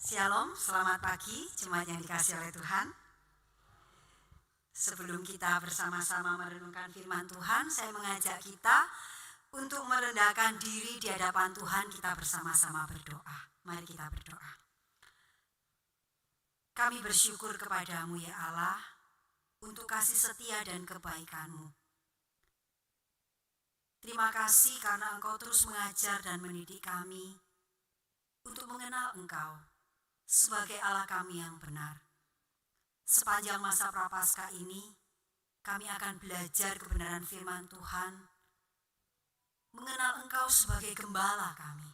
Shalom, selamat pagi jemaat yang dikasihi oleh Tuhan. Sebelum kita bersama-sama merenungkan firman Tuhan, saya mengajak kita untuk merendahkan diri di hadapan Tuhan. Kita bersama-sama berdoa. Mari kita berdoa. Kami bersyukur kepadamu ya Allah untuk kasih setia dan kebaikan-Mu. Terima kasih karena Engkau terus mengajar dan mendidik kami untuk mengenal Engkau sebagai Allah kami yang benar. Sepanjang masa Prapaskah ini, kami akan belajar kebenaran firman Tuhan, mengenal Engkau sebagai gembala kami.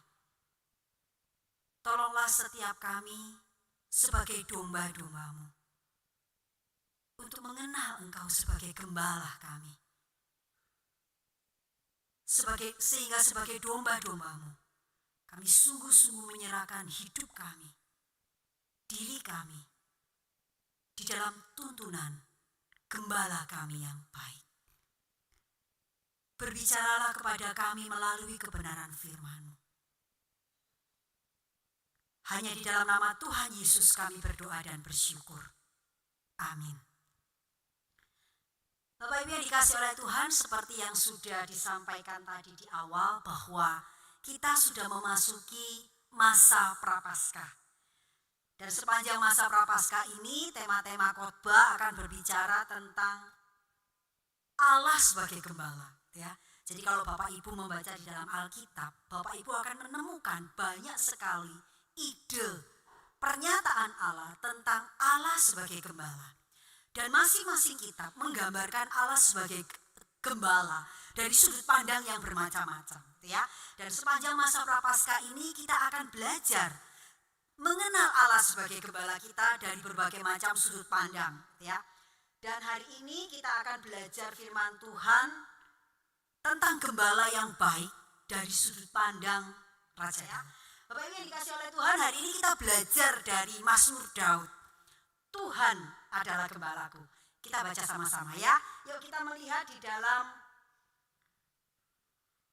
Tolonglah setiap kami sebagai domba-domba-Mu, untuk mengenal Engkau sebagai gembala kami. Sehingga sebagai domba-domba-Mu, kami sungguh-sungguh menyerahkan hidup kami, diri kami, di dalam tuntunan gembala kami yang baik. Berbicaralah kepada kami melalui kebenaran firman-Mu. Hanya di dalam nama Tuhan Yesus kami berdoa dan bersyukur. Amin. Bapak Ibu yang dikasihi oleh Tuhan, seperti yang sudah disampaikan tadi di awal, bahwa kita sudah memasuki masa Prapaskah. Dan sepanjang masa Prapaskah ini, tema-tema khotbah akan berbicara tentang Allah sebagai gembala. Ya. Jadi kalau Bapak Ibu membaca di dalam Alkitab, Bapak Ibu akan menemukan banyak sekali ide, pernyataan Allah tentang Allah sebagai gembala. Dan masing-masing kitab menggambarkan Allah sebagai gembala dari sudut pandang yang bermacam-macam. Ya. Dan sepanjang masa Prapaskah ini kita akan belajar mengenal Allah sebagai gembala kita dari berbagai macam sudut pandang, ya. Dan hari ini kita akan belajar firman Tuhan tentang gembala yang baik dari sudut pandang Raja Daud. Bapak Ibu yang dikasihi oleh Tuhan, hari ini kita belajar dari Mazmur Daud. Tuhan adalah gembalaku. Kita baca sama-sama ya. Yuk kita melihat di dalam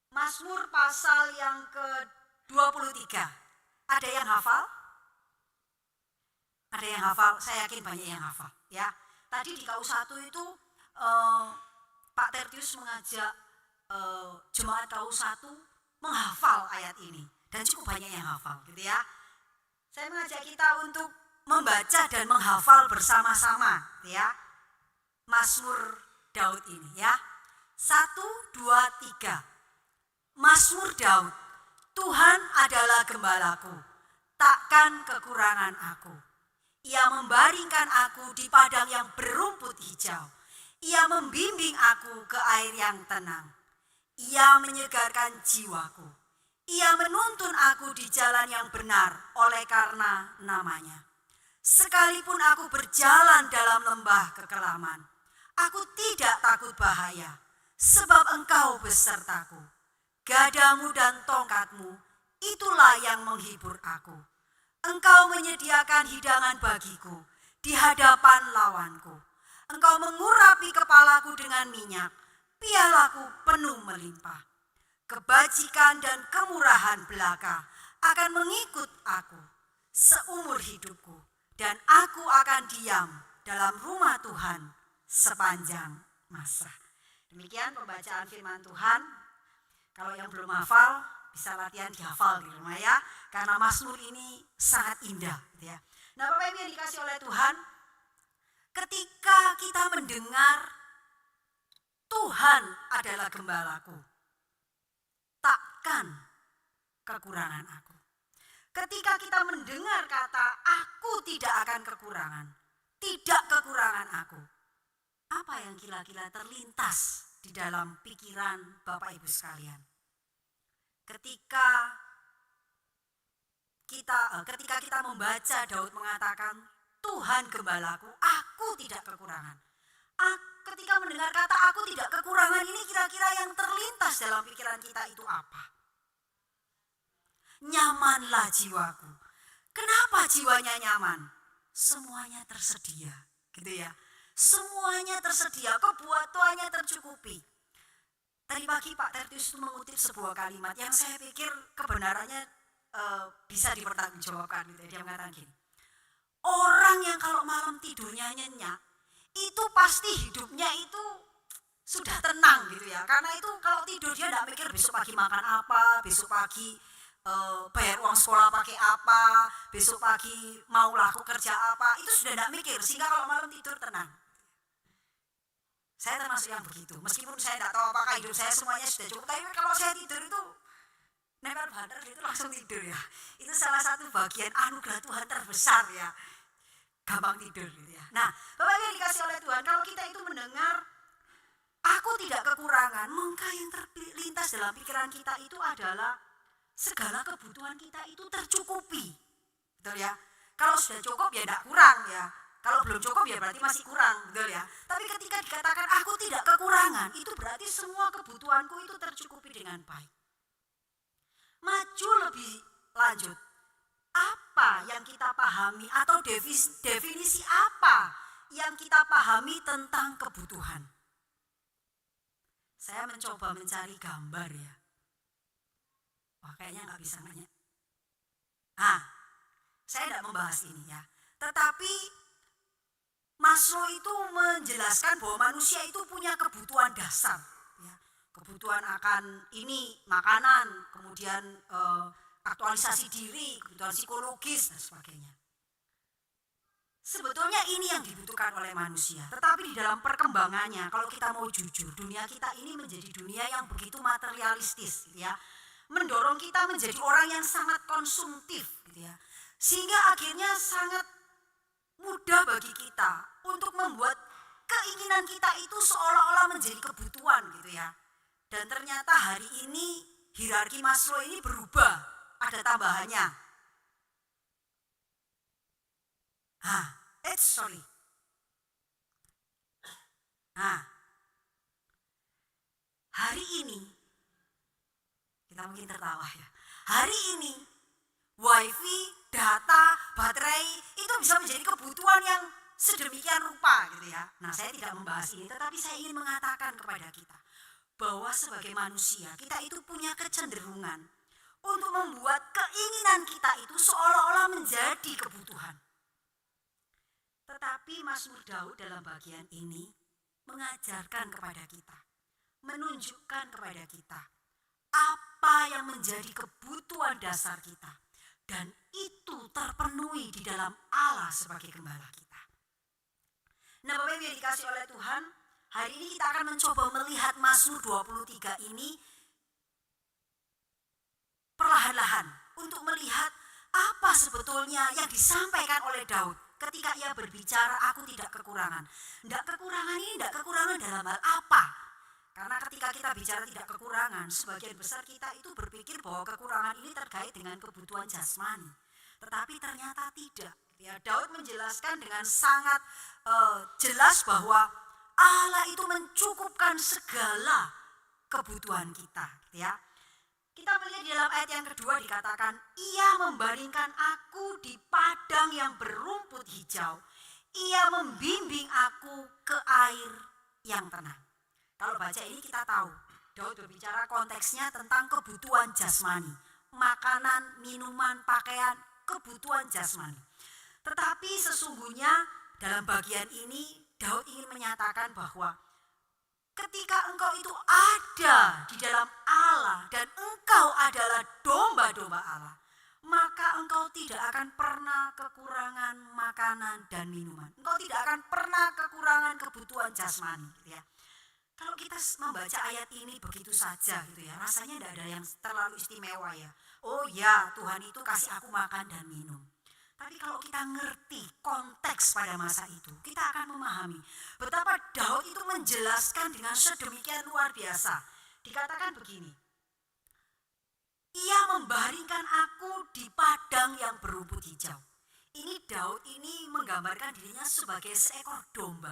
Mazmur pasal yang ke-23. Ada yang hafal? Ada yang hafal, saya yakin banyak yang hafal. Ya, tadi di KU1 itu Pak Tertius mengajak jemaat KU1 menghafal ayat ini dan cukup banyak yang hafal, gitu ya. Saya mengajak kita untuk membaca dan menghafal bersama-sama, ya. Mazmur Daud ini, ya. 1, 2, 3. Mazmur Daud. Tuhan adalah gembalaku, takkan kekurangan aku. Ia membaringkan aku di padang yang berumput hijau. Ia membimbing aku ke air yang tenang. Ia menyegarkan jiwaku. Ia menuntun aku di jalan yang benar oleh karena namanya. Sekalipun aku berjalan dalam lembah kekelaman, aku tidak takut bahaya, sebab Engkau besertaku. Gadamu dan tongkatmu, itulah yang menghibur aku. Engkau menyediakan hidangan bagiku di hadapan lawanku. Engkau mengurapi kepalaku dengan minyak, pialaku penuh melimpah. Kebajikan dan kemurahan belaka akan mengikut aku seumur hidupku, dan aku akan diam dalam rumah Tuhan sepanjang masa. Demikian pembacaan firman Tuhan. Kalau yang belum hafal, bisa latihan dihafal di rumah ya, karena Mazmur ini sangat indah, gitu ya. Nah, Bapak Ibu yang dikasihi oleh Tuhan, ketika kita mendengar Tuhan adalah gembalaku, takkan kekurangan aku. Ketika kita mendengar kata aku tidak akan kekurangan, tidak kekurangan aku, apa yang kira-kira terlintas di dalam pikiran Bapak Ibu sekalian? Ketika kita membaca Daud mengatakan Tuhan gembalaku, aku tidak kekurangan. Ketika mendengar kata aku tidak kekurangan ini, kira-kira yang terlintas dalam pikiran kita itu apa? Nyamanlah jiwaku. Kenapa jiwanya nyaman? Semuanya tersedia, gitu ya. Semuanya tersedia, kebutuhannya tercukupi. Tadi pagi Pak Tertius itu mengutip sebuah kalimat yang saya pikir kebenarannya bisa dipertanggungjawabkan gitu. Dia mengatakan gini, orang yang kalau malam tidurnya nyenyak itu pasti hidupnya itu sudah tenang gitu ya, karena itu kalau tidur dia tidak mikir besok pagi makan apa, besok pagi bayar uang sekolah pakai apa, besok pagi mau laku kerja apa, itu sudah tidak mikir, sehingga kalau malam tidur tenang. Saya termasuk yang begitu, meskipun saya tidak tahu apakah hidup saya semuanya sudah cukup, tapi kalau saya tidur itu never banter itu langsung tidur ya. Itu salah satu bagian anugerah Tuhan terbesar ya, gampang tidur gitu ya. Nah, Bapak Ibu yang dikasih oleh Tuhan, kalau kita itu mendengar aku tidak kekurangan, maka yang terlintas dalam pikiran kita itu adalah segala kebutuhan kita itu tercukupi. Betul ya? Kalau sudah cukup ya tidak kurang ya. Kalau belum cukup ya berarti masih kurang, betul ya? Tapi ketika dikatakan aku tidak kekurangan, itu berarti semua kebutuhanku itu tercukupi dengan baik. Maju lebih lanjut. Apa yang kita pahami atau definisi apa yang kita pahami tentang kebutuhan? Saya mencoba mencari gambar ya. Wah, kayaknya nggak bisa nanya. Saya tidak membahas ini ya. Tetapi Maslow itu menjelaskan bahwa manusia itu punya kebutuhan dasar. Ya. Kebutuhan akan ini, makanan, kemudian aktualisasi diri, kebutuhan psikologis dan sebagainya. Sebetulnya ini yang dibutuhkan oleh manusia. Tetapi di dalam perkembangannya, kalau kita mau jujur, dunia kita ini menjadi dunia yang begitu materialistis, gitu ya. Mendorong kita menjadi orang yang sangat konsumtif, gitu ya. Sehingga akhirnya sangat mudah bagi kita untuk membuat keinginan kita itu seolah-olah menjadi kebutuhan, gitu ya. Dan ternyata hari ini hierarki Maslow ini berubah, ada tambahannya. Hari ini kita mungkin tertawa ya. Hari ini wifi, data, baterai itu bisa menjadi kebutuhan yang sedemikian rupa gitu ya. Nah, saya tidak membahas ini, tetapi saya ingin mengatakan kepada kita bahwa sebagai manusia kita itu punya kecenderungan untuk membuat keinginan kita itu seolah-olah menjadi kebutuhan. Tetapi Mazmur Daud dalam bagian ini mengajarkan kepada kita, menunjukkan kepada kita apa yang menjadi kebutuhan dasar kita, dan itu terpenuhi di dalam Allah sebagai gembala kita. Nah, Bapak Ibu yang dikasih oleh Tuhan, hari ini kita akan mencoba melihat Mazmur 23 ini perlahan-lahan untuk melihat apa sebetulnya yang disampaikan oleh Daud ketika ia berbicara aku tidak kekurangan. Tidak kekurangan ini tidak kekurangan dalam hal apa? Karena ketika kita bicara tidak kekurangan, sebagian besar kita itu berpikir bahwa kekurangan ini terkait dengan kebutuhan jasmani. Tetapi ternyata tidak. Ya, Daud menjelaskan dengan sangat jelas bahwa Allah itu mencukupkan segala kebutuhan kita. Ya. Kita melihat di dalam ayat yang kedua dikatakan, ia membaringkan aku di padang yang berumput hijau. Ia membimbing aku ke air yang tenang. Kalau baca ini kita tahu, Daud berbicara konteksnya tentang kebutuhan jasmani. Makanan, minuman, pakaian, kebutuhan jasmani. Tetapi sesungguhnya dalam bagian ini Daud ingin menyatakan bahwa ketika engkau itu ada di dalam Allah dan engkau adalah domba-domba Allah, maka engkau tidak akan pernah kekurangan makanan dan minuman. Engkau tidak akan pernah kekurangan kebutuhan jasmani, ya. Kalau kita membaca ayat ini begitu saja gitu ya, rasanya tidak ada yang terlalu istimewa ya. Oh ya, Tuhan itu kasih aku makan dan minum. Tapi kalau kita ngerti konteks pada masa itu, kita akan memahami betapa Daud itu menjelaskan dengan sedemikian luar biasa. Dikatakan begini, ia membaringkan aku di padang yang berumput hijau. Ini Daud ini menggambarkan dirinya sebagai seekor domba.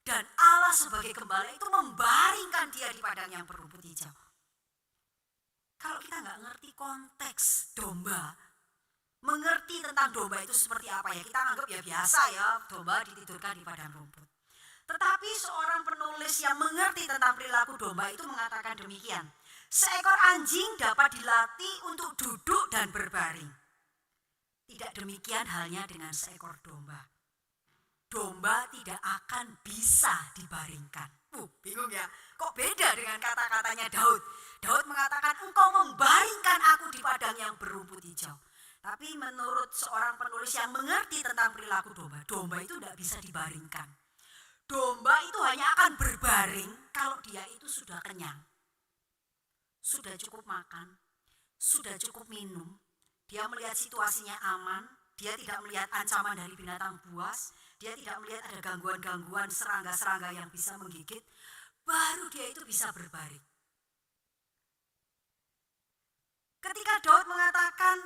Dan Allah sebagai gembala itu membaringkan dia di padang yang berumput hijau. Kalau kita nggak ngerti konteks domba, mengerti tentang domba itu seperti apa ya, kita anggap ya biasa ya, domba ditidurkan di padang rumput. Tetapi seorang penulis yang mengerti tentang perilaku domba itu mengatakan demikian. Seekor anjing dapat dilatih untuk duduk dan berbaring. Tidak demikian halnya dengan seekor domba. Domba tidak akan bisa dibaringkan. Bingung ya? Kok beda dengan kata-katanya Daud? Daud mengatakan, engkau membaringkan aku di padang yang berumput hijau. Tapi menurut seorang penulis yang mengerti tentang perilaku domba, domba itu tidak bisa dibaringkan. Domba itu hanya akan berbaring kalau dia itu sudah kenyang. Sudah cukup makan, sudah cukup minum, dia melihat situasinya aman, dia tidak melihat ancaman dari binatang buas, dia tidak melihat ada gangguan-gangguan serangga-serangga yang bisa menggigit, baru dia itu bisa berbaring. Ketika Daud mengatakan,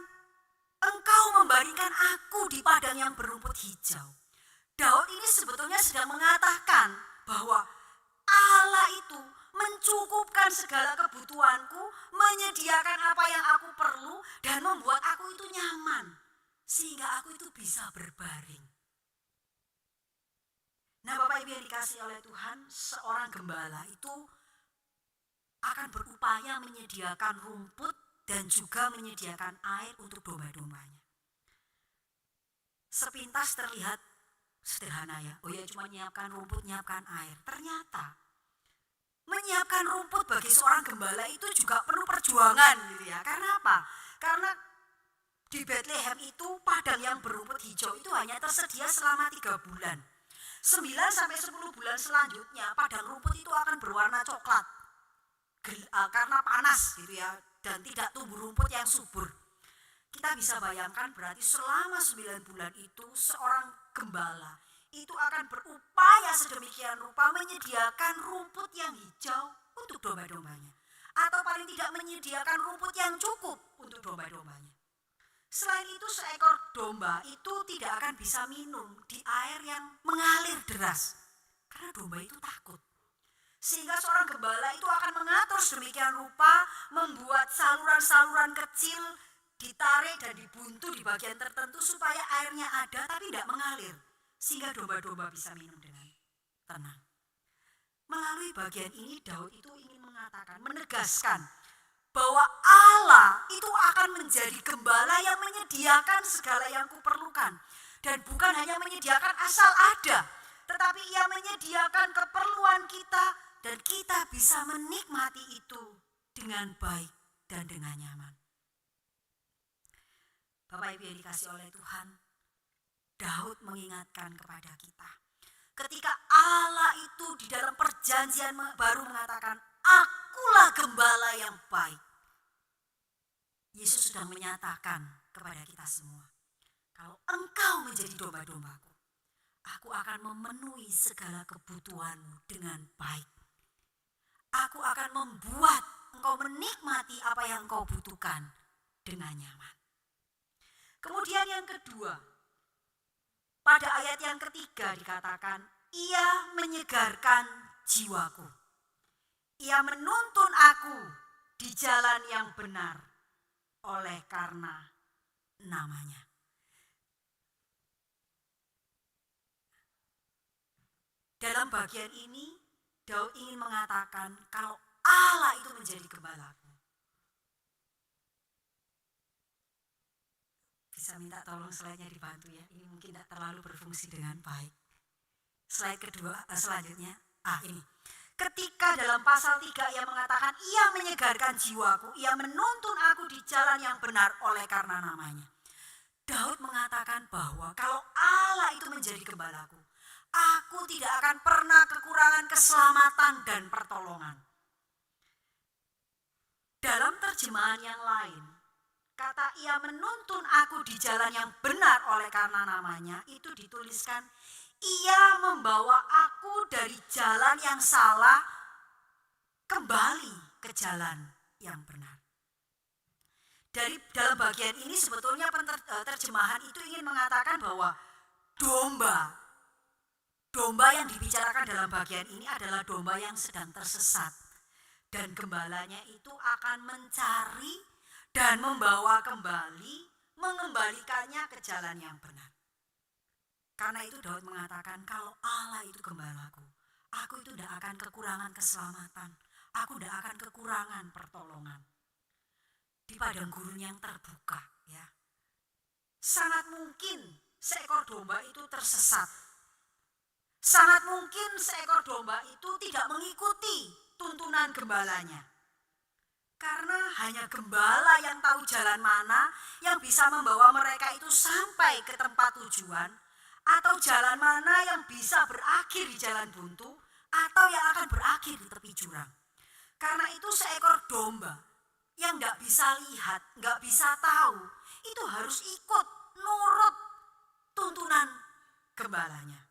engkau membaringkan aku di padang yang berumput hijau. Daud ini sebetulnya sedang mengatakan bahwa Allah itu mencukupkan segala kebutuhanku, menyediakan apa yang aku perlu, dan membuat aku itu nyaman, sehingga aku itu bisa berbaring. Nah, Bapak Ibu yang dikasihi oleh Tuhan, seorang gembala itu akan berupaya menyediakan rumput dan juga menyediakan air untuk domba-dombanya. Sepintas terlihat sederhana ya, oh ya cuma menyiapkan rumput, menyiapkan air. Ternyata menyiapkan rumput bagi seorang gembala itu juga perlu perjuangan gitu ya. Karena apa? Karena di Bethlehem itu padang yang berumput hijau itu hanya tersedia selama 3 bulan. 9-10 bulan selanjutnya padang rumput itu akan berwarna coklat karena panas gitu ya, dan tidak tumbuh rumput yang subur. Kita bisa bayangkan berarti selama 9 bulan itu seorang gembala itu akan berupaya sedemikian rupa menyediakan rumput yang hijau untuk domba-dombanya. Atau paling tidak menyediakan rumput yang cukup untuk domba-dombanya. Selain itu seekor domba itu tidak akan bisa minum di air yang mengalir deras. Karena domba itu takut. Sehingga seorang gembala itu akan mengatur sedemikian rupa, membuat saluran-saluran kecil ditarik dan dibuntu di bagian tertentu supaya airnya ada tapi tidak mengalir. Sehingga domba-domba bisa minum dengan tenang. Melalui bagian ini Daud itu ingin mengatakan, menegaskan bahwa Allah itu akan menjadi gembala yang menyediakan segala yang kuperlukan. Dan bukan hanya menyediakan asal ada, tetapi ia menyediakan keperluan kita dan kita bisa menikmati itu dengan baik dan dengan nyaman. Bapak Ibu yang dikasihi oleh Tuhan, Daud mengingatkan kepada kita. Ketika Allah itu di dalam perjanjian baru mengatakan, akulah gembala yang baik. Yesus sudah menyatakan kepada kita semua, kalau engkau menjadi domba-dombaku, aku akan memenuhi segala kebutuhanmu dengan baik. Aku akan membuat engkau menikmati apa yang engkau butuhkan dengan nyaman. Kemudian yang kedua, pada ayat yang ketiga dikatakan, ia menyegarkan jiwaku. Ia menuntun aku di jalan yang benar oleh karena namanya. Dalam bagian ini, Daud ingin mengatakan kalau Allah itu menjadi gembalaku. Bisa minta tolong slide-nya dibantu ya, ini mungkin tidak terlalu berfungsi dengan baik. Slide kedua, selanjutnya, ini. Ketika dalam pasal 3 ia mengatakan, ia menyegarkan jiwaku, ia menuntun aku di jalan yang benar oleh karena namanya. Daud mengatakan bahwa kalau Allah itu menjadi gembalaku, aku tidak akan pernah kekurangan keselamatan dan pertolongan. Dalam terjemahan yang lain, kata ia menuntun aku di jalan yang benar oleh karena namanya, itu dituliskan, ia membawa aku dari jalan yang salah kembali ke jalan yang benar. Dalam bagian ini sebetulnya terjemahan itu ingin mengatakan bahwa domba yang dibicarakan dalam bagian ini adalah domba yang sedang tersesat. Dan gembalanya itu akan mencari dan membawa kembali, mengembalikannya ke jalan yang benar. Karena itu Daud mengatakan, kalau Allah itu gembalaku, aku itu tidak akan kekurangan keselamatan, aku tidak akan kekurangan pertolongan. Di padang gurun yang terbuka, ya. Sangat mungkin seekor domba itu tersesat. Sangat mungkin seekor domba itu tidak mengikuti tuntunan gembalanya. Karena hanya gembala yang tahu jalan mana yang bisa membawa mereka itu sampai ke tempat tujuan, atau jalan mana yang bisa berakhir di jalan buntu, atau yang akan berakhir di tepi jurang. Karena itu seekor domba yang nggak bisa lihat, nggak bisa tahu, itu harus ikut nurut tuntunan gembalanya.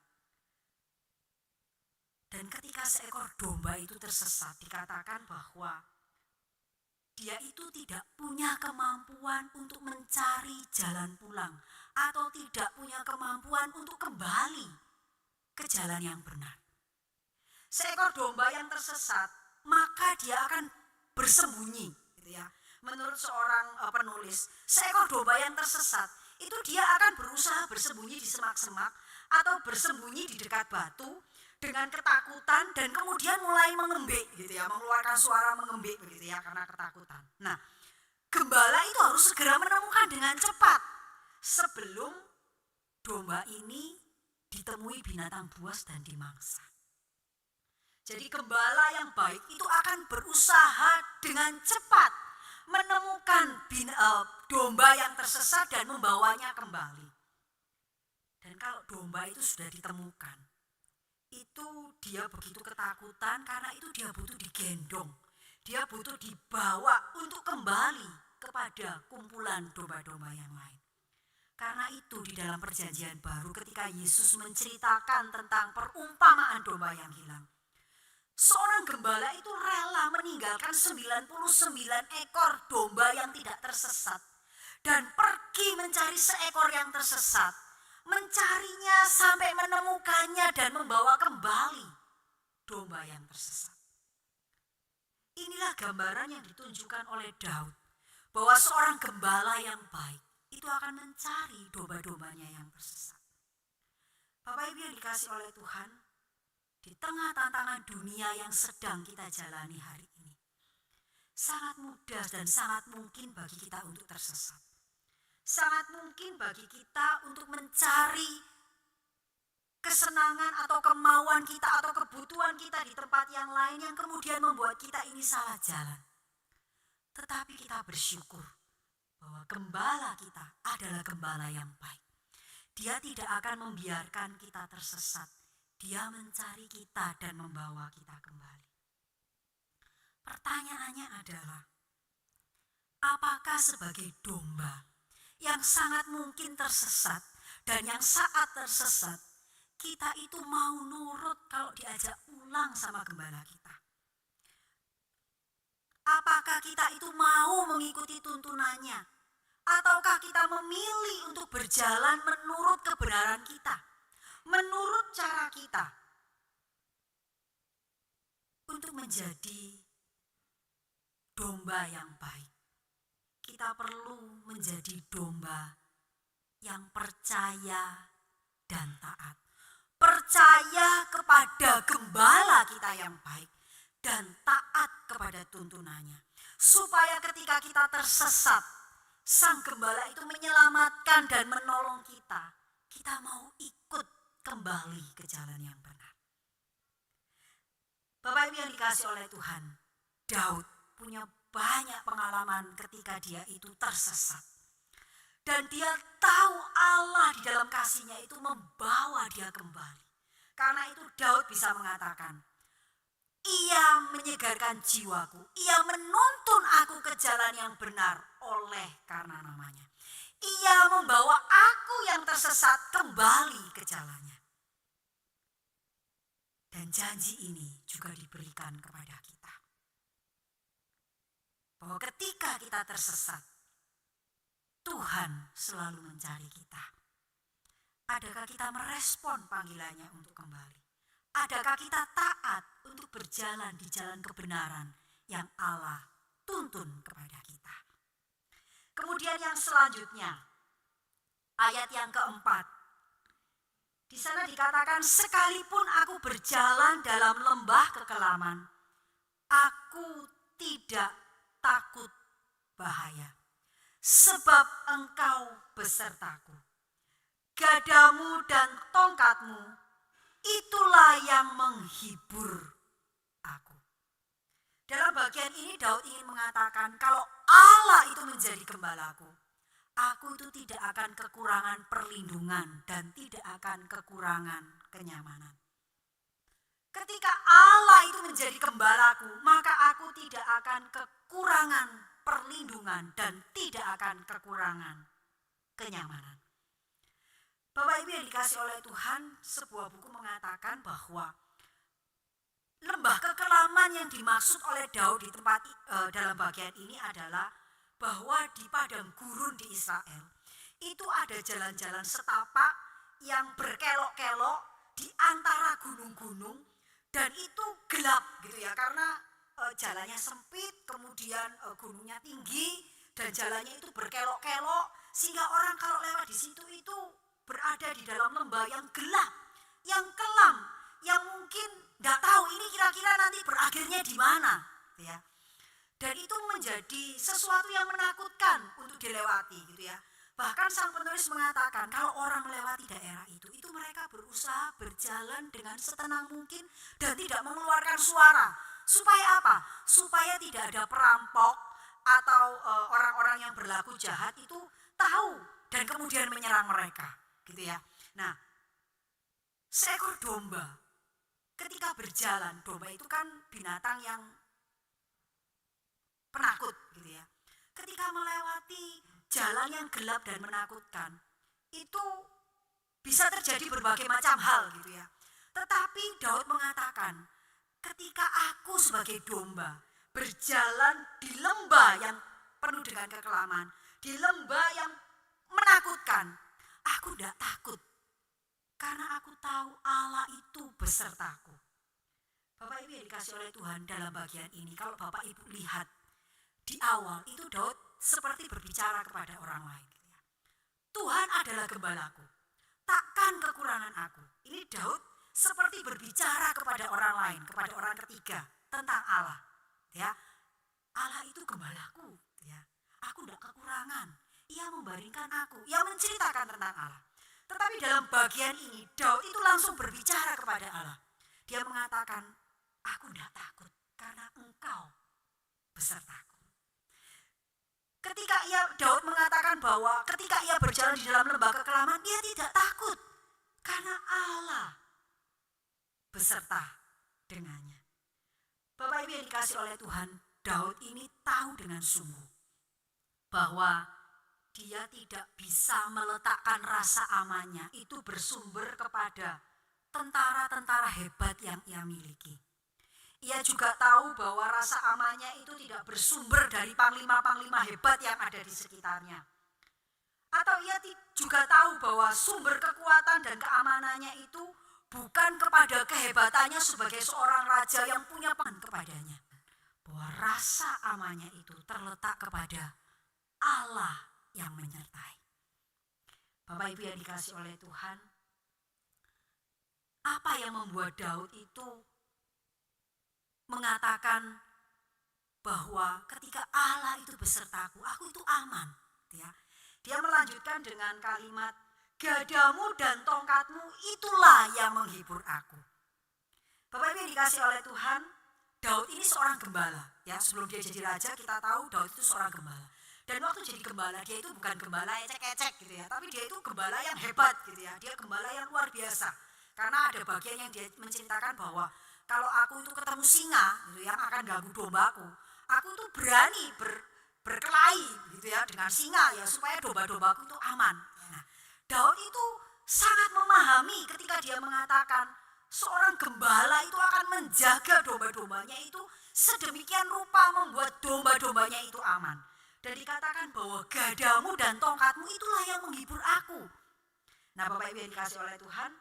Dan ketika seekor domba itu tersesat, dikatakan bahwa dia itu tidak punya kemampuan untuk mencari jalan pulang, atau tidak punya kemampuan untuk kembali ke jalan yang benar. Seekor domba yang tersesat, maka dia akan bersembunyi, gitu ya. Menurut seorang penulis, seekor domba yang tersesat itu dia akan berusaha bersembunyi di semak-semak atau bersembunyi di dekat batu dengan ketakutan, dan kemudian mulai mengembik, gitu ya, mengeluarkan suara mengembik, begitu ya, karena ketakutan. Nah, gembala itu harus segera menemukan dengan cepat sebelum domba ini ditemui binatang buas dan dimangsa. Jadi gembala yang baik itu akan berusaha dengan cepat menemukan domba yang tersesat dan membawanya kembali. Dan kalau domba itu sudah ditemukan, itu dia begitu ketakutan karena itu dia butuh digendong. Dia butuh dibawa untuk kembali kepada kumpulan domba-domba yang lain. Karena itu di dalam perjanjian baru ketika Yesus menceritakan tentang perumpamaan domba yang hilang, seorang gembala itu rela meninggalkan 99 ekor domba yang tidak tersesat dan pergi mencari seekor yang tersesat, mencarinya sampai menemukannya dan membawa kembali domba yang tersesat. Inilah gambaran yang ditunjukkan oleh Daud, bahwa seorang gembala yang baik itu akan mencari domba-dombanya yang tersesat. Bapak Ibu yang dikasih oleh Tuhan, di tengah tantangan dunia yang sedang kita jalani hari ini, sangat mudah dan sangat mungkin bagi kita untuk tersesat. Sangat mungkin bagi kita untuk mencari kesenangan atau kemauan kita atau kebutuhan kita di tempat yang lain yang kemudian membuat kita ini salah jalan. Tetapi kita bersyukur bahwa gembala kita adalah gembala yang baik. Dia tidak akan membiarkan kita tersesat. Dia mencari kita dan membawa kita kembali. Pertanyaannya adalah, apakah sebagai domba yang sangat mungkin tersesat dan yang saat tersesat, kita itu mau nurut kalau diajak pulang sama gembala kita? Apakah kita itu mau mengikuti tuntunannya? Ataukah kita memilih untuk berjalan menurut kebenaran kita, menurut cara kita, untuk menjadi domba yang baik? Kita perlu menjadi domba yang percaya dan taat. Percaya kepada gembala kita yang baik dan taat kepada tuntunannya. Supaya ketika kita tersesat, sang gembala itu menyelamatkan dan menolong kita. Kita mau ikut kembali ke jalan yang benar. Bapak Ibu yang dikasih oleh Tuhan, Daud punya banyak pengalaman ketika dia itu tersesat. Dan dia tahu Allah di dalam kasih-Nya itu membawa dia kembali. Karena itu Daud bisa mengatakan, Ia menyegarkan jiwaku, Ia menuntun aku ke jalan yang benar oleh karena namanya. Ia membawa aku yang tersesat kembali ke jalannya. Dan janji ini juga diberikan kepada kita, bahwa ketika kita tersesat, Tuhan selalu mencari kita. Adakah kita merespon panggilannya untuk kembali? Adakah kita taat untuk berjalan di jalan kebenaran yang Allah tuntun kepada kita? Kemudian yang selanjutnya, ayat yang keempat. Di sana dikatakan, sekalipun aku berjalan dalam lembah kekelaman, Aku tidak takut bahaya, sebab Engkau besertaku. Gadamu dan tongkatmu, itulah yang menghibur aku. Dalam bagian ini Daud ingin mengatakan kalau Allah itu menjadi gembalaku, aku itu tidak akan kekurangan perlindungan dan tidak akan kekurangan kenyamanan. Ketika Allah itu menjadi gembalaku, maka aku tidak akan kekurangan perlindungan dan tidak akan kekurangan kenyamanan. Bapak Ibu yang dikasih oleh Tuhan, sebuah buku mengatakan bahwa lembah kekelaman yang dimaksud oleh Daud di tempat dalam bagian ini adalah bahwa di padang gurun di Israel itu ada jalan-jalan setapak yang berkelok-kelok di antara gunung-gunung dan itu gelap gitu ya, karena jalannya sempit, kemudian gunungnya tinggi dan jalannya itu berkelok-kelok sehingga orang kalau lewat di situ itu berada di dalam lembah yang gelap, yang kelam, yang mungkin nggak tahu ini kira-kira nanti berakhirnya di mana, gitu ya. Dan itu menjadi sesuatu yang menakutkan untuk dilewati, gitu ya. Bahkan sang penulis mengatakan kalau orang melewati daerah itu mereka berusaha berjalan dengan setenang mungkin dan tidak mengeluarkan suara. Supaya apa? Supaya tidak ada perampok atau orang-orang yang berlaku jahat itu tahu dan kemudian menyerang mereka. Gitu ya. Nah, seekor domba ketika berjalan, domba itu kan binatang yang penakut gitu ya. Ketika melewati jalan yang gelap dan menakutkan, itu bisa terjadi berbagai macam hal gitu ya. Tetapi Daud mengatakan, ketika aku sebagai domba berjalan di lembah yang penuh dengan kekelaman, di lembah yang menakutkan, aku tidak takut, karena aku tahu Allah itu besertaku. Bapak Ibu yang dikasih oleh Tuhan, dalam bagian ini, kalau Bapak Ibu lihat, di awal itu Daud seperti berbicara kepada orang lain. Tuhan adalah gembalaku, takkan kekurangan aku. Ini Daud seperti berbicara kepada orang lain, kepada orang ketiga, tentang Allah. Ya, Allah itu gembalaku, ya. Aku tidak kekurangan. Ia membaringkan aku, ia menceritakan tentang Allah. Tetapi dalam bagian ini Daud itu langsung berbicara kepada Allah. Dia mengatakan, aku tidak takut karena Engkau besertaku. Ketika Daud mengatakan bahwa ketika ia berjalan di dalam lembah kekelaman, dia tidak takut karena Allah beserta dengannya. Bapak Ibu yang dikasih oleh Tuhan, Daud ini tahu dengan sungguh bahwa dia tidak bisa meletakkan rasa amannya itu bersumber kepada tentara-tentara hebat yang ia miliki. Ia juga tahu bahwa rasa amannya itu tidak bersumber dari panglima-panglima hebat yang ada di sekitarnya. Atau ia juga tahu bahwa sumber kekuatan dan keamanannya itu bukan kepada kehebatannya sebagai seorang raja yang punya pangan kepadanya. Bahwa rasa amannya itu terletak kepada Allah yang menyertai. Bapak Ibu yang dikasih oleh Tuhan, apa yang membuat Daud itu mengatakan bahwa ketika Allah itu besertaku, aku itu aman. Ya. Dia melanjutkan dengan kalimat, gadamu dan tongkatmu itulah yang menghibur aku. Bapak Ibu yang dikasih oleh Tuhan, Daud ini seorang gembala. Ya, sebelum dia jadi raja kita tahu Daud itu seorang gembala. Dan waktu jadi gembala, dia itu bukan gembala ecek-ecek gitu ya, tapi dia itu gembala yang hebat gitu ya. Dia gembala yang luar biasa. Karena ada bagian yang dia menceritakan bahwa kalau aku itu ketemu singa gitu yang akan ganggu dombaku, aku tuh berani berkelahi gitu ya dengan singa ya supaya domba-dombaku itu aman. Nah, Daud itu sangat memahami ketika dia mengatakan seorang gembala itu akan menjaga domba-dombanya itu sedemikian rupa membuat domba-dombanya itu aman. Dan dikatakan bahwa gadamu dan tongkatmu itulah yang menghibur aku. Nah, Bapak Ibu yang dikasih oleh Tuhan,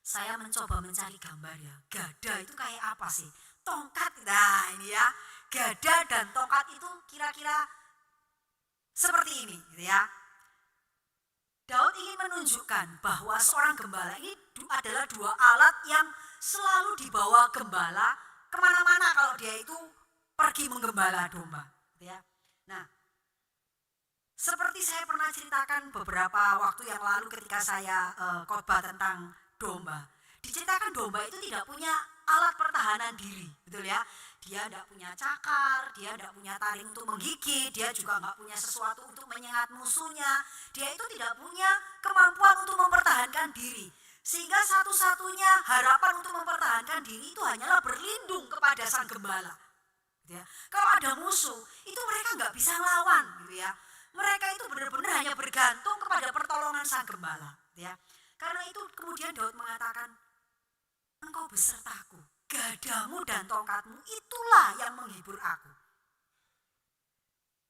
saya mencoba mencari gambar ya. Gada itu kayak apa sih? Tongkat, nah ini ya. Gada dan tongkat itu kira-kira seperti ini gitu ya. Daud ingin menunjukkan bahwa seorang gembala ini adalah dua alat yang selalu dibawa gembala kemana-mana kalau dia itu pergi menggembala domba. Ya. Nah, seperti saya pernah ceritakan beberapa waktu yang lalu ketika saya khotbah tentang domba. Diceritakan domba itu tidak punya alat pertahanan diri, betul ya? Dia tidak punya cakar, dia tidak punya taring untuk menggigit, dia juga nggak punya sesuatu untuk menyengat musuhnya. Dia itu tidak punya kemampuan untuk mempertahankan diri. Sehingga satu-satunya harapan untuk mempertahankan diri itu hanyalah berlindung kepada sang gembala. Gitu ya. Kalau ada musuh, itu mereka nggak bisa ngelawan, gitu ya. Mereka itu benar-benar hanya bergantung kepada pertolongan sang gembala. Gitu ya. Karena itu kemudian Daud mengatakan, engkau besertaku, gadamu dan tongkatmu itulah yang menghibur aku.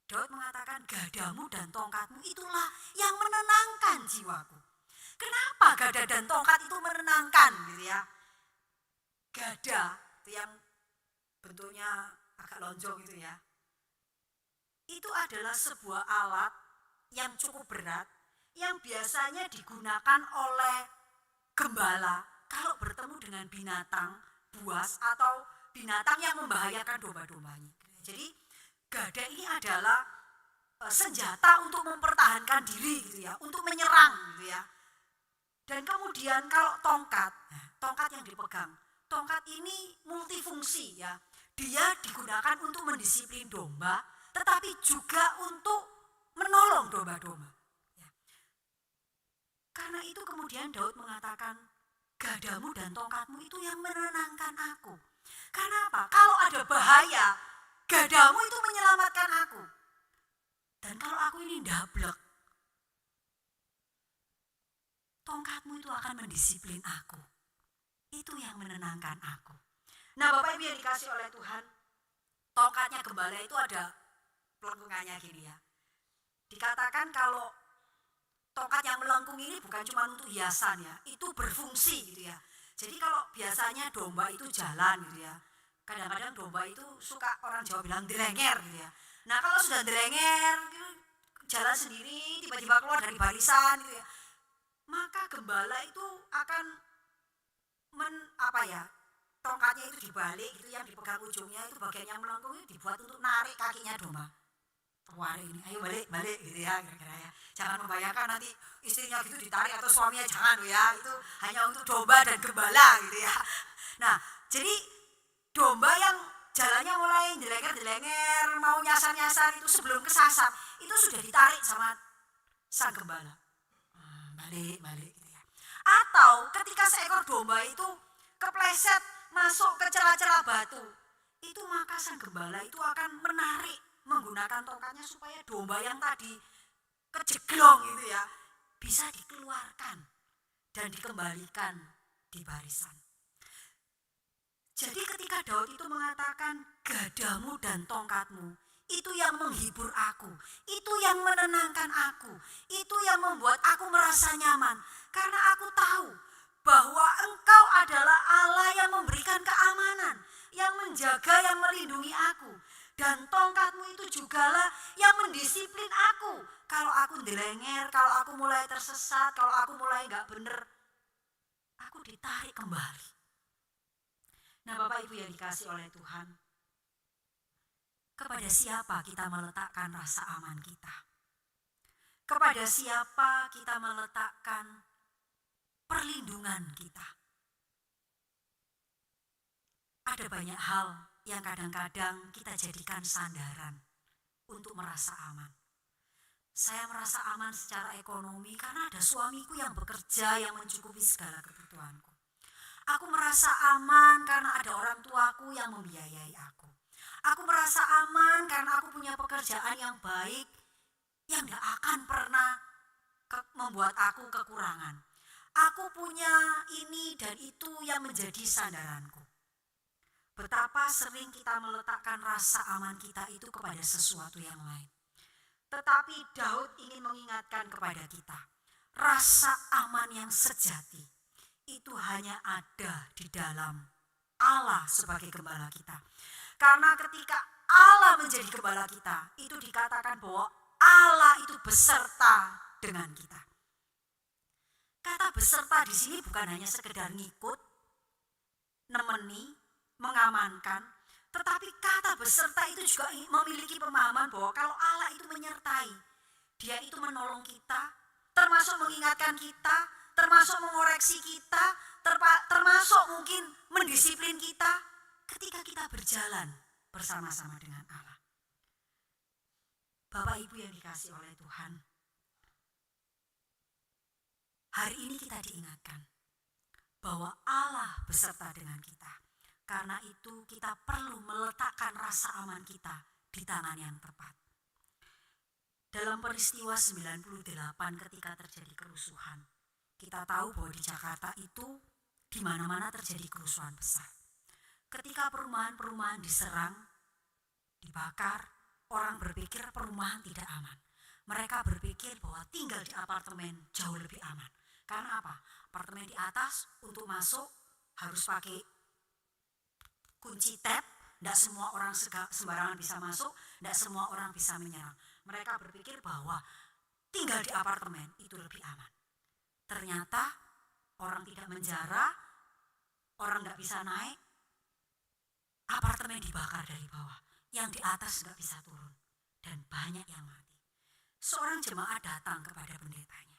Daud mengatakan gadamu dan tongkatmu itulah yang menenangkan jiwaku. Kenapa gada dan tongkat itu menenangkan, gitu ya? Gada itu yang bentuknya agak lonjong gitu ya. Itu adalah sebuah alat yang cukup berat yang biasanya digunakan oleh gembala kalau bertemu dengan binatang buas atau binatang yang membahayakan domba-dombanya. Jadi gada ini adalah senjata untuk mempertahankan diri gitu ya, untuk menyerang gitu ya. Dan kemudian kalau tongkat, tongkat yang dipegang, tongkat ini multifungsi ya. Dia digunakan untuk mendisiplin domba, tetapi juga untuk menolong domba-domba. Ya. Karena itu kemudian Daud mengatakan, gadamu dan tongkatmu itu yang menenangkan aku. Karena apa? Kalau ada bahaya, gadamu itu menyelamatkan aku. Dan kalau aku ini ndablek, tongkatmu itu akan mendisiplin aku. Itu yang menenangkan aku. Nah Bapak Ibu yang dikasih oleh Tuhan, tongkatnya gembala itu ada pelengkungannya gini ya. Dikatakan kalau tongkat yang melengkung ini bukan cuma untuk hiasan ya, itu berfungsi gitu ya. Jadi kalau biasanya domba itu jalan gitu ya, kadang-kadang domba itu suka orang Jawa bilang direnger gitu ya. Nah kalau sudah direnger, gitu, jalan sendiri, tiba-tiba keluar dari barisan gitu ya, maka gembala itu akan tongkatnya itu dibalik gitu, yang dipegang ujungnya itu bagian yang melengkung itu dibuat untuk narik kakinya domba. Keluar ini, ayo balik gitu ya, kira-kira ya. Jangan membayangkan nanti istrinya gitu ditarik atau suaminya, jangan ya, itu hanya untuk domba dan gembala gitu ya. Nah, jadi domba yang jalannya mulai dilenger, mau nyasar-nyasar itu sebelum kesasar, itu sudah ditarik sama sang gembala. Balik gitu ya. Atau ketika seekor domba itu kepleset masuk ke celah-celah batu, itu maka sang gembala itu akan menarik menggunakan tongkatnya supaya domba yang tadi kejeglong gitu ya bisa dikeluarkan dan dikembalikan di barisan. Jadi ketika Daud itu mengatakan gadamu dan tongkatmu itu yang menghibur aku, itu yang menenangkan aku, itu yang membuat aku merasa nyaman. Karena aku tahu bahwa engkau adalah Allah yang memberikan keamanan, yang menjaga, yang melindungi aku. Dan tongkatmu itu jugalah yang mendisiplin aku. Kalau aku dilenger, kalau aku mulai tersesat, kalau aku mulai gak bener, aku ditarik kembali. Nah Bapak Ibu yang dikasih oleh Tuhan, kepada siapa kita meletakkan rasa aman kita? Kepada siapa kita meletakkan perlindungan kita? Ada banyak hal yang kadang-kadang kita jadikan sandaran untuk merasa aman. Saya merasa aman secara ekonomi karena ada suamiku yang bekerja, yang mencukupi segala kebutuhanku. Aku merasa aman karena ada orang tuaku yang membiayai aku. Aku merasa aman karena aku punya pekerjaan yang baik, yang gak akan pernah membuat aku kekurangan. Aku punya ini dan itu yang menjadi sandaranku. Betapa sering kita meletakkan rasa aman kita itu kepada sesuatu yang lain. Tetapi Daud ingin mengingatkan kepada kita, rasa aman yang sejati itu hanya ada di dalam Allah sebagai gembala kita. Karena ketika Allah menjadi gembala kita, itu dikatakan bahwa Allah itu beserta dengan kita. Kata beserta di sini bukan hanya sekedar ngikut, nemeni, mengamankan, tetapi kata beserta itu juga memiliki pemahaman bahwa kalau Allah itu menyertai, Dia itu menolong kita, termasuk mengingatkan kita, termasuk mengoreksi kita, termasuk mungkin mendisiplin kita ketika kita berjalan bersama-sama dengan Allah. Bapak Ibu yang dikasihi oleh Tuhan, hari ini kita diingatkan bahwa Allah beserta dengan kita. Karena itu kita perlu meletakkan rasa aman kita di tangan yang tepat. Dalam peristiwa 98 ketika terjadi kerusuhan, kita tahu bahwa di Jakarta itu di mana-mana terjadi kerusuhan besar. Ketika perumahan-perumahan diserang, dibakar, orang berpikir perumahan tidak aman. Mereka berpikir bahwa tinggal di apartemen jauh lebih aman. Karena apa? Apartemen di atas untuk masuk harus pakai kunci tab, tidak semua orang sembarangan bisa masuk, tidak semua orang bisa menyerang. Mereka berpikir bahwa tinggal di apartemen itu lebih aman. Ternyata orang tidak menjara, orang tidak bisa naik, apartemen dibakar dari bawah, yang di atas nggak bisa turun, dan banyak yang mati. Seorang jemaat datang kepada pendetanya.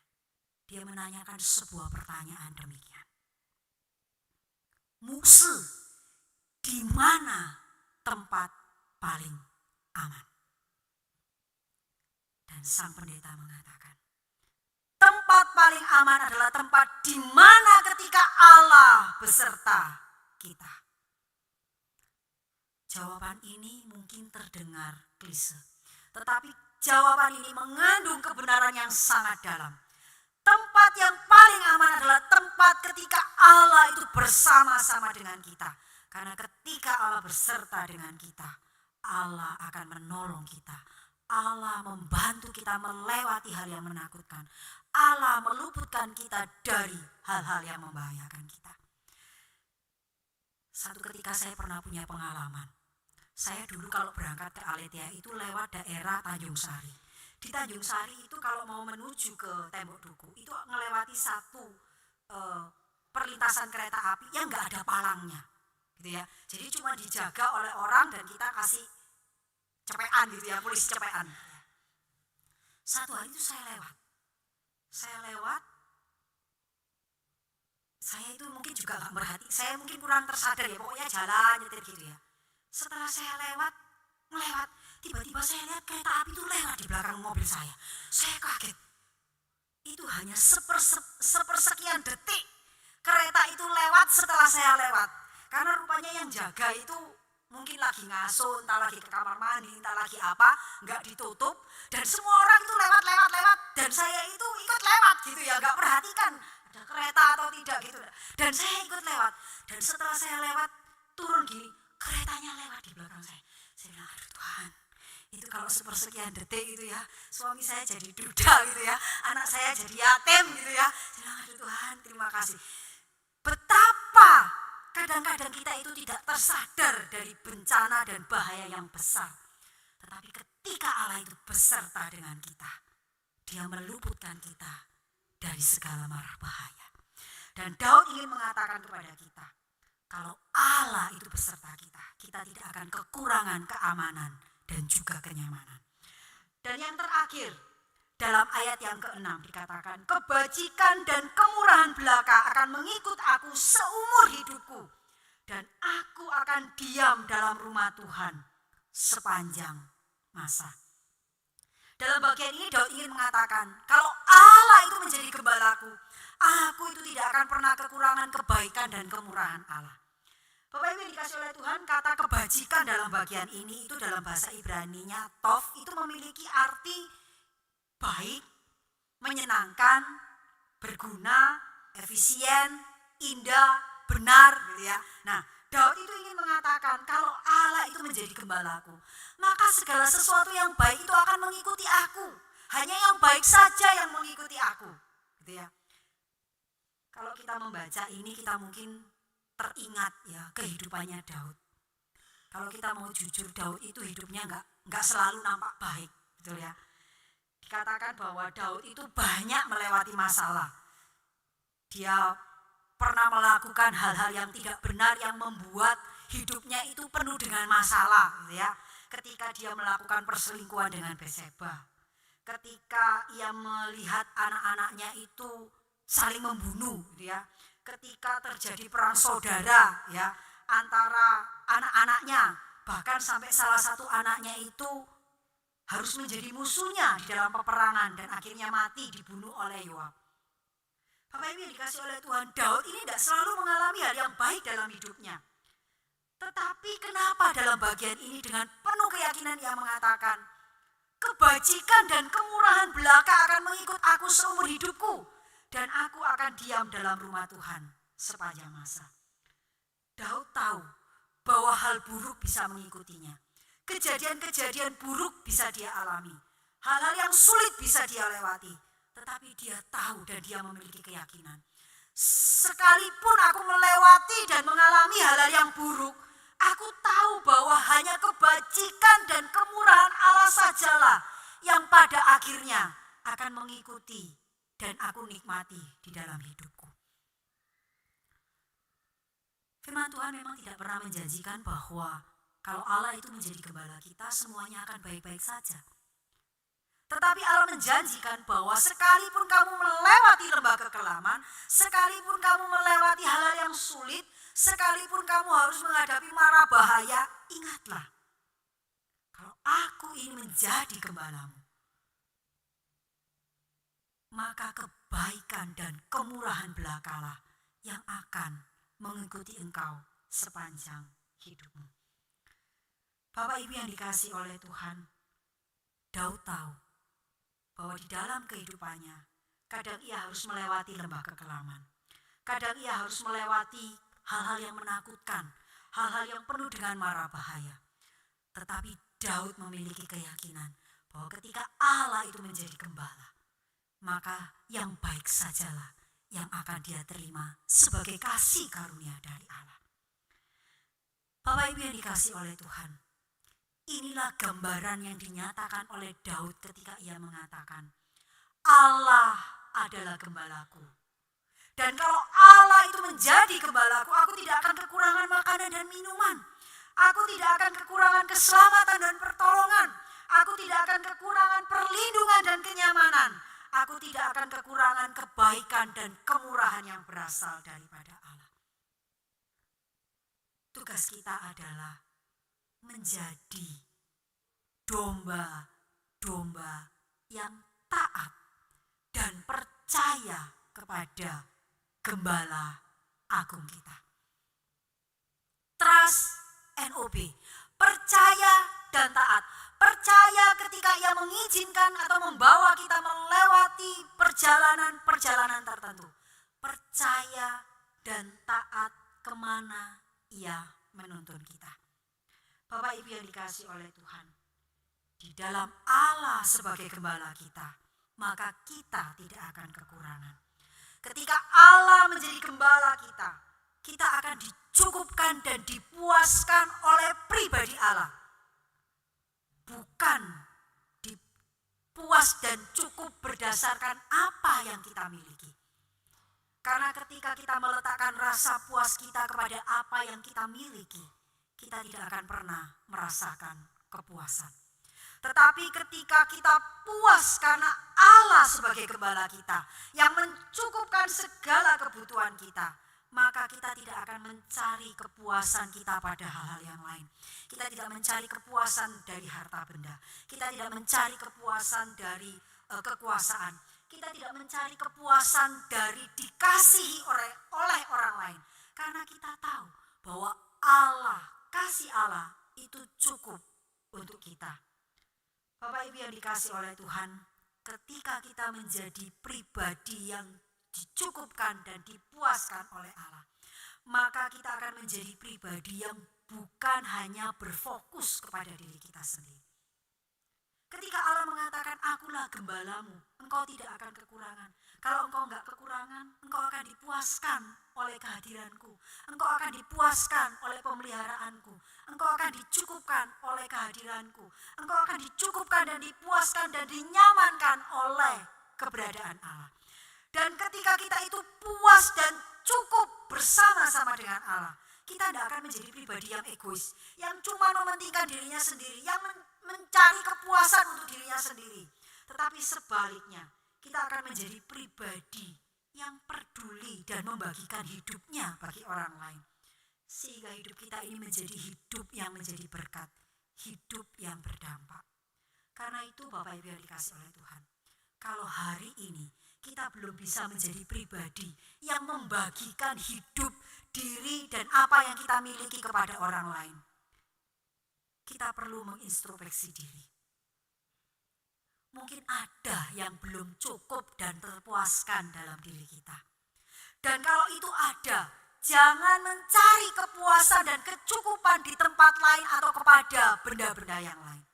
Dia menanyakan sebuah pertanyaan demikian. Musuh, di mana tempat paling aman? Dan sang pendeta mengatakan, tempat paling aman adalah tempat di mana ketika Allah beserta kita. Jawaban ini mungkin terdengar klise, tetapi jawaban ini mengandung kebenaran yang sangat dalam. Tempat yang paling aman adalah tempat ketika Allah itu bersama-sama dengan kita. Karena ketika Allah beserta dengan kita, Allah akan menolong kita. Allah membantu kita melewati hal yang menakutkan. Allah meluputkan kita dari hal-hal yang membahayakan kita. Satu ketika saya pernah punya pengalaman. Saya dulu kalau berangkat ke Aletheia itu lewat daerah Tanjung Sari. Di Tanjung Sari itu kalau mau menuju ke Tembok Duku itu melewati satu perlintasan kereta api yang nggak ada palangnya, gitu ya. Jadi cuma dijaga oleh orang dan kita kasih cepean gitu ya, polisi cepean. Satu hari itu saya lewat, saya itu mungkin juga nggak merhati, saya mungkin kurang tersadar ya, pokoknya jalan nyetir gitu ya. Setelah saya lewat, tiba-tiba saya lihat kereta api itu lewat di belakang mobil saya. Saya kaget. Itu hanya sepersekian detik kereta itu lewat setelah saya lewat. Karena rupanya yang jaga itu mungkin lagi ngasuh, entah lagi ke kamar mandi, entah lagi apa, nggak ditutup. Dan semua orang itu lewat. Dan saya itu ikut lewat gitu ya, nggak perhatikan ada kereta atau tidak gitu. Dan saya ikut lewat. Dan setelah saya lewat, turun gini, keretanya lewat di belakang saya. Saya bilang, aduh Tuhan, itu kalau sepersekian detik gitu ya, suami saya jadi duda gitu ya, anak saya jadi yatim gitu ya. Saya bilang, aduh Tuhan, terima kasih. Betapa kadang-kadang kita itu tidak tersadar dari bencana dan bahaya yang besar. Tetapi ketika Allah itu beserta dengan kita, Dia meluputkan kita dari segala mara bahaya. Dan Daud ingin mengatakan kepada kita, kalau Allah itu beserta kita, kita tidak akan kekurangan keamanan dan juga kenyamanan. Dan yang terakhir, dalam ayat yang ke-6 dikatakan, kebajikan dan kemurahan belaka akan mengikut aku seumur hidupku. Dan aku akan diam dalam rumah Tuhan sepanjang masa. Dalam bagian ini Daud ingin mengatakan, kalau Allah itu menjadi gembalaku, aku itu tidak akan pernah kekurangan kebaikan dan kemurahan Allah. Bapak Ibu yang dikasih oleh Tuhan, kata kebajikan dalam bagian ini itu dalam bahasa Ibrani-nya tov itu memiliki arti baik, menyenangkan, berguna, efisien, indah, benar gitu ya. Nah, Daud itu ingin mengatakan kalau Allah itu menjadi gembalaku, maka segala sesuatu yang baik itu akan mengikuti aku. Hanya yang baik saja yang mengikuti aku, gitu ya. Kalau kita membaca ini kita mungkin teringat ya kehidupannya Daud. Kalau kita mau jujur, Daud itu hidupnya nggak selalu nampak baik, betul ya. Dikatakan bahwa Daud itu banyak melewati masalah. Dia pernah melakukan hal-hal yang tidak benar yang membuat hidupnya itu penuh dengan masalah gitu ya. Ketika dia melakukan perselingkuhan dengan Batseba, ketika ia melihat anak-anaknya itu saling membunuh gitu ya, ketika terjadi perang saudara ya antara anak-anaknya, bahkan sampai salah satu anaknya itu harus menjadi musuhnya di dalam peperangan dan akhirnya mati dibunuh oleh Yoab. Bapak Ibu yang dikasih oleh Tuhan, Daud ini tidak selalu mengalami hal yang baik dalam hidupnya. Tetapi kenapa dalam bagian ini dengan penuh keyakinan ia mengatakan, kebajikan dan kemurahan belaka akan mengikut aku seumur hidupku, dan aku akan diam dalam rumah Tuhan sepanjang masa. Daud tahu bahwa hal buruk bisa mengikutinya. Kejadian-kejadian buruk bisa dia alami. Hal-hal yang sulit bisa dia lewati. Tetapi dia tahu dan dia memiliki keyakinan. Sekalipun aku melewati dan mengalami hal-hal yang buruk, aku tahu bahwa hanya kebajikan dan kemurahan Allah sajalah yang pada akhirnya akan mengikuti dan aku nikmati di dalam hidupku. Firman Tuhan memang tidak pernah menjanjikan bahwa kalau Allah itu menjadi gembala kita, semuanya akan baik-baik saja. Tetapi Allah menjanjikan bahwa sekalipun kamu melewati lembah kekelaman, sekalipun kamu melewati hal-hal yang sulit, sekalipun kamu harus menghadapi mara bahaya, ingatlah, kalau aku ini menjadi gembalamu, maka kebaikan dan kemurahan belakalah yang akan mengikuti engkau sepanjang hidupmu. Bapak Ibu yang dikasihi oleh Tuhan, Daud tahu bahwa di dalam kehidupannya kadang ia harus melewati lembah kekelaman. Kadang ia harus melewati hal-hal yang menakutkan, hal-hal yang penuh dengan mara bahaya. Tetapi Daud memiliki keyakinan bahwa ketika Allah itu menjadi gembala, maka yang baik sajalah yang akan dia terima sebagai kasih karunia dari Allah. Bapak Ibu yang dikasihi oleh Tuhan, inilah gambaran yang dinyatakan oleh Daud ketika ia mengatakan, Allah adalah gembalaku. Dan kalau Allah itu menjadi gembalaku, aku tidak akan kekurangan makanan dan minuman. Aku tidak akan kekurangan keselamatan dan pertolongan. Aku tidak akan kekurangan perlindungan dan kenyamanan. Aku tidak akan kekurangan kebaikan dan kemurahan yang berasal daripada Allah. Tugas kita adalah menjadi domba-domba yang taat dan percaya kepada Gembala Agung kita. Trust NOB, percaya dan taat. Percaya ketika ia mengizinkan atau membawa kita melewati perjalanan-perjalanan tertentu. Percaya dan taat kemana ia menuntun kita. Bapak Ibu yang dikasihi oleh Tuhan, di dalam Allah sebagai gembala kita, maka kita tidak akan kekurangan. Ketika Allah menjadi gembala kita, kita akan dicukupkan dan dipuaskan oleh pribadi Allah. Bukan dipuas dan cukup berdasarkan apa yang kita miliki. Karena ketika kita meletakkan rasa puas kita kepada apa yang kita miliki, kita tidak akan pernah merasakan kepuasan. Tetapi ketika kita puas karena Allah sebagai gembala kita yang mencukupkan segala kebutuhan kita, maka kita tidak akan mencari kepuasan kita pada hal-hal yang lain. Kita tidak mencari kepuasan dari harta benda. Kita tidak mencari kepuasan dari kekuasaan. Kita tidak mencari kepuasan dari dikasihi oleh orang lain. Karena kita tahu bahwa Allah, kasih Allah itu cukup untuk kita. Bapak Ibu yang dikasihi oleh Tuhan, ketika kita menjadi pribadi yang dicukupkan dan dipuaskan oleh Allah, maka kita akan menjadi pribadi yang bukan hanya berfokus kepada diri kita sendiri. Ketika Allah mengatakan, akulah gembalamu, engkau tidak akan kekurangan. Kalau engkau enggak kekurangan, engkau akan dipuaskan oleh kehadiranku. Engkau akan dipuaskan oleh pemeliharaanku. Engkau akan dicukupkan oleh kehadiranku. Engkau akan dicukupkan dan dipuaskan dan dinyamankan oleh keberadaan Allah. Dan ketika kita itu puas dan cukup bersama-sama dengan Allah, kita tidak akan menjadi pribadi yang egois, yang cuma mementingkan dirinya sendiri, yang mencari kepuasan untuk dirinya sendiri. Tetapi sebaliknya, kita akan menjadi pribadi yang peduli dan membagikan hidupnya bagi orang lain. Sehingga hidup kita ini menjadi hidup yang menjadi berkat, hidup yang berdampak. Karena itu Bapak Ibu yang dikasihi oleh Tuhan, kalau hari ini kita belum bisa menjadi pribadi yang membagikan hidup, diri dan apa yang kita miliki kepada orang lain, kita perlu mengintrospeksi diri. Mungkin ada yang belum cukup dan terpuaskan dalam diri kita. Dan kalau itu ada, jangan mencari kepuasan dan kecukupan di tempat lain atau kepada benda-benda yang lain.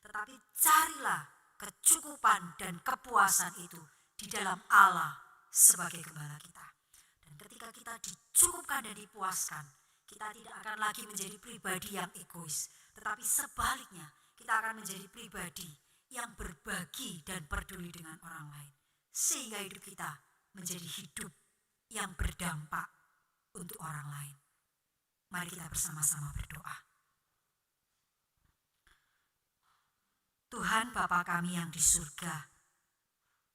Tetapi carilah kecukupan dan kepuasan itu di dalam Allah sebagai gembala kita. Dan ketika kita dicukupkan dan dipuaskan, kita tidak akan lagi menjadi pribadi yang egois. Tetapi sebaliknya, kita akan menjadi pribadi yang berbagi dan peduli dengan orang lain. Sehingga hidup kita menjadi hidup yang berdampak untuk orang lain. Mari kita bersama-sama berdoa. Tuhan Bapa kami yang di surga,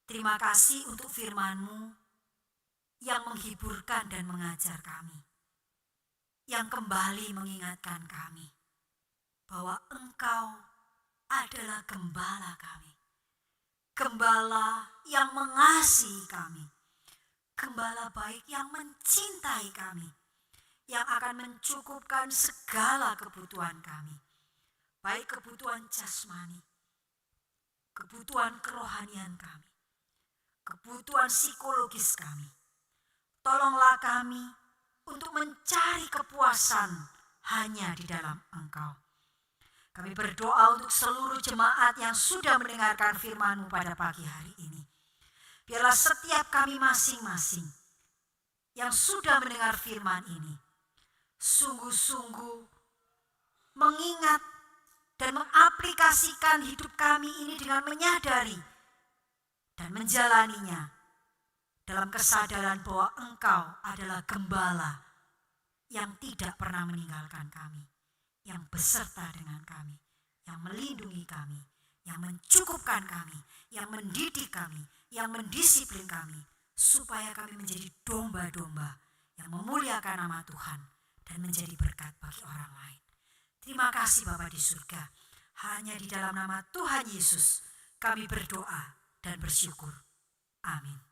terima kasih untuk firman-Mu yang menghiburkan dan mengajar kami, yang kembali mengingatkan kami bahwa Engkau adalah gembala kami, gembala yang mengasihi kami, gembala baik yang mencintai kami, yang akan mencukupkan segala kebutuhan kami, baik kebutuhan jasmani, kebutuhan kerohanian kami, kebutuhan psikologis kami. Tolonglah kami untuk mencari kepuasan hanya di dalam Engkau. Kami berdoa untuk seluruh jemaat yang sudah mendengarkan firman-Mu pada pagi hari ini. Biarlah setiap kami masing-masing yang sudah mendengar firman ini sungguh-sungguh mengingat dan mengaplikasikan hidup kami ini dengan menyadari dan menjalaninya dalam kesadaran bahwa Engkau adalah gembala yang tidak pernah meninggalkan kami, yang beserta dengan kami, yang melindungi kami, yang mencukupkan kami, yang mendidik kami, yang mendisiplin kami, supaya kami menjadi domba-domba yang memuliakan nama Tuhan dan menjadi berkat bagi orang lain. Terima kasih Bapa di surga. Hanya di dalam nama Tuhan Yesus kami berdoa dan bersyukur. Amin.